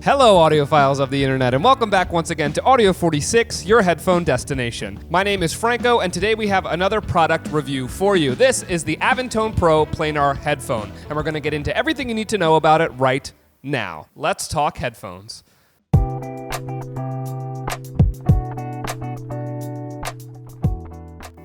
Hello, audiophiles of the internet, and welcome back once again to Audio 46, your headphone destination. My name is Franco, and today we have another product review for you. This is the Avantone Pro Planar headphone, and we're going to get into everything you need to know about it right now. Let's talk headphones.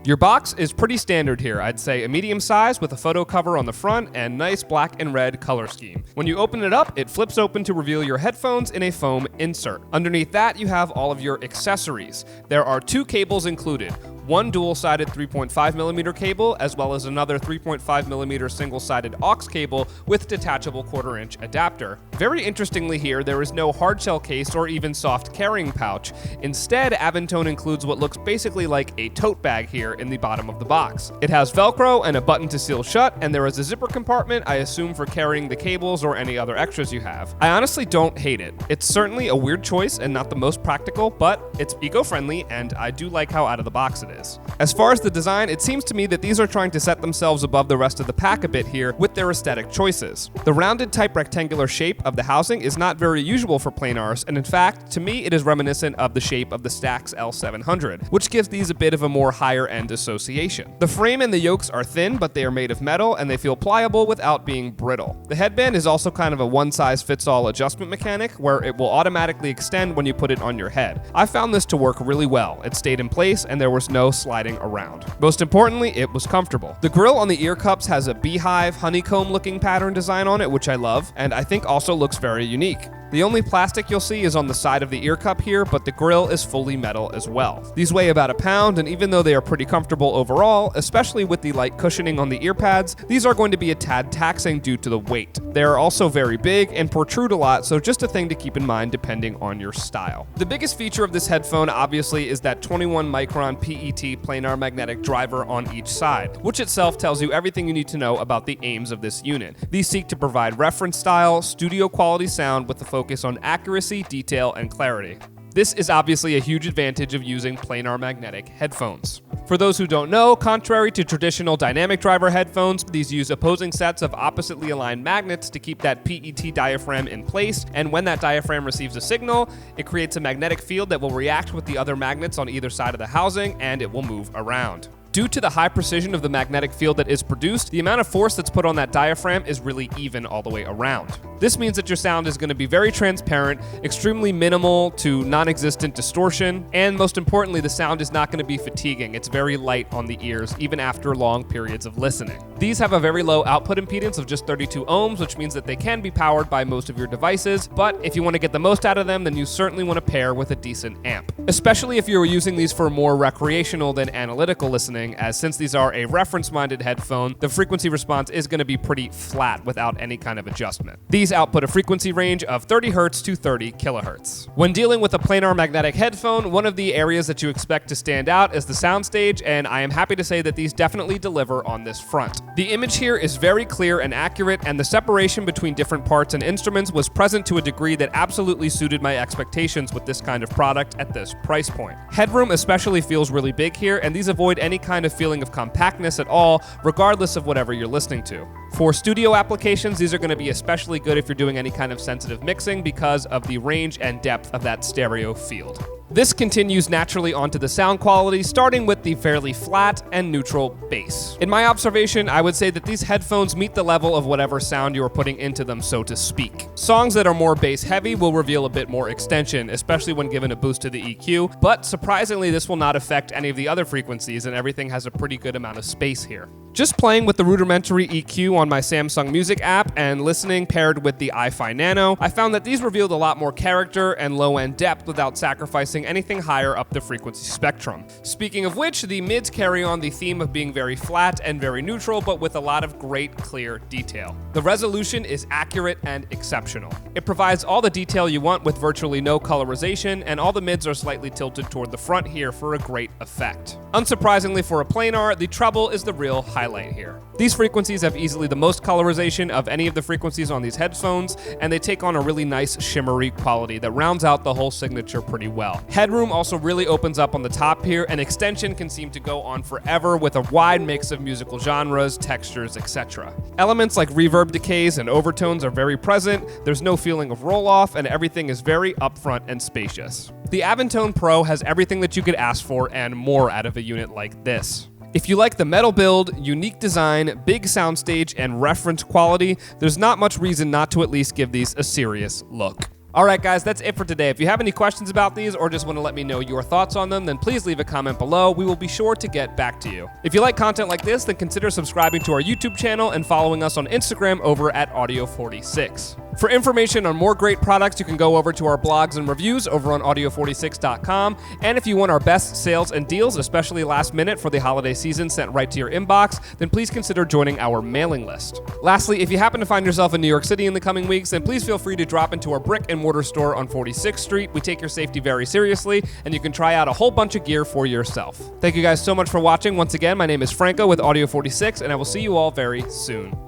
Your box is pretty standard here. I'd say a medium size with a photo cover on the front and nice black and red color scheme. When you open it up, it flips open to reveal your headphones in a foam insert. Underneath that, you have all of your accessories. There are two cables included. One dual-sided 3.5mm cable, as well as another 3.5mm single-sided aux cable with detachable quarter-inch adapter. Very interestingly here, there is no hardshell case or even soft carrying pouch. Instead, Avantone includes what looks basically like a tote bag here in the bottom of the box. It has Velcro and a button to seal shut, and there is a zipper compartment, I assume for carrying the cables or any other extras you have. I honestly don't hate it. It's certainly a weird choice and not the most practical, but it's eco-friendly, and I do like how out of the box it is. As far as the design, it seems to me that these are trying to set themselves above the rest of the pack a bit here with their aesthetic choices. The rounded type rectangular shape of the housing is not very usual for Planars, and in fact, to me it is reminiscent of the shape of the Stax L700, which gives these a bit of a more higher end association. The frame and the yokes are thin, but they are made of metal and they feel pliable without being brittle. The headband is also kind of a one-size-fits-all adjustment mechanic where it will automatically extend when you put it on your head. I found this to work really well. It stayed in place and there was no sliding around. Most importantly, it was comfortable. The grill on the ear cups has a beehive, honeycomb looking pattern design on it, which I love, and I think also looks very unique. The only plastic you'll see is on the side of the ear cup here, but the grill is fully metal as well. These weigh about a pound, and even though they are pretty comfortable overall, especially with the light cushioning on the ear pads, these are going to be a tad taxing due to the weight. They are also very big and protrude a lot, so just a thing to keep in mind depending on your style. The biggest feature of this headphone, obviously, is that 21 micron PET planar magnetic driver on each side, which itself tells you everything you need to know about the aims of this unit. These seek to provide reference style, studio quality sound with the focus on accuracy, detail, and clarity. This is obviously a huge advantage of using planar magnetic headphones. For those who don't know, contrary to traditional dynamic driver headphones, these use opposing sets of oppositely aligned magnets to keep that PET diaphragm in place, and when that diaphragm receives a signal, it creates a magnetic field that will react with the other magnets on either side of the housing, and it will move around. Due to the high precision of the magnetic field that is produced, the amount of force that's put on that diaphragm is really even all the way around. This means that your sound is going to be very transparent, extremely minimal to non-existent distortion, and most importantly, the sound is not going to be fatiguing. It's very light on the ears, even after long periods of listening. These have a very low output impedance of just 32 ohms, which means that they can be powered by most of your devices, but if you want to get the most out of them, then you certainly want to pair with a decent amp. Especially if you're using these for more recreational than analytical listening, as since these are a reference-minded headphone, the frequency response is going to be pretty flat without any kind of adjustment. These output a frequency range of 30 Hz to 30 kHz. When dealing with a planar magnetic headphone, one of the areas that you expect to stand out is the soundstage, and I am happy to say that these definitely deliver on this front. The image here is very clear and accurate, and the separation between different parts and instruments was present to a degree that absolutely suited my expectations with this kind of product at this price point. Headroom especially feels really big here, and these avoid any kind of feeling of compactness at all, regardless of whatever you're listening to. For studio applications, these are going to be especially good if you're doing any kind of sensitive mixing because of the range and depth of that stereo field. This continues naturally onto the sound quality, starting with the fairly flat and neutral bass. In my observation, I would say that these headphones meet the level of whatever sound you are putting into them, so to speak. Songs that are more bass heavy will reveal a bit more extension, especially when given a boost to the EQ, but surprisingly this will not affect any of the other frequencies and everything has a pretty good amount of space here. Just playing with the rudimentary EQ on my Samsung Music app and listening paired with the iFi Nano, I found that these revealed a lot more character and low-end depth without sacrificing anything higher up the frequency spectrum. Speaking of which, the mids carry on the theme of being very flat and very neutral, but with a lot of great, clear detail. The resolution is accurate and exceptional. It provides all the detail you want with virtually no colorization, and all the mids are slightly tilted toward the front here for a great effect. Unsurprisingly for a planar, the treble is the real highlight here. These frequencies have easily the most colorization of any of the frequencies on these headphones, headphones, and they take on a really nice shimmery quality that rounds out the whole signature pretty well. Headroom also really opens up on the top here, and extension can seem to go on forever with a wide mix of musical genres, textures, etc. Elements like reverb decays and overtones are very present, there's no feeling of roll-off, and everything is very upfront and spacious. The Avantone Pro has everything that you could ask for and more out of a unit like this. If you like the metal build, unique design, big soundstage, and reference quality, there's not much reason not to at least give these a serious look. Alright guys, that's it for today. If you have any questions about these or just want to let me know your thoughts on them, then please leave a comment below. We will be sure to get back to you. If you like content like this, then consider subscribing to our YouTube channel and following us on Instagram over at Audio46. For information on more great products, you can go over to our blogs and reviews over on audio46.com. And if you want our best sales and deals, especially last minute for the holiday season sent right to your inbox, then please consider joining our mailing list. Lastly, if you happen to find yourself in New York City in the coming weeks, then please feel free to drop into our brick and mortar store on 46th Street. We take your safety very seriously, and you can try out a whole bunch of gear for yourself. Thank you guys so much for watching. Once again, my name is Franco with Audio46, and I will see you all very soon.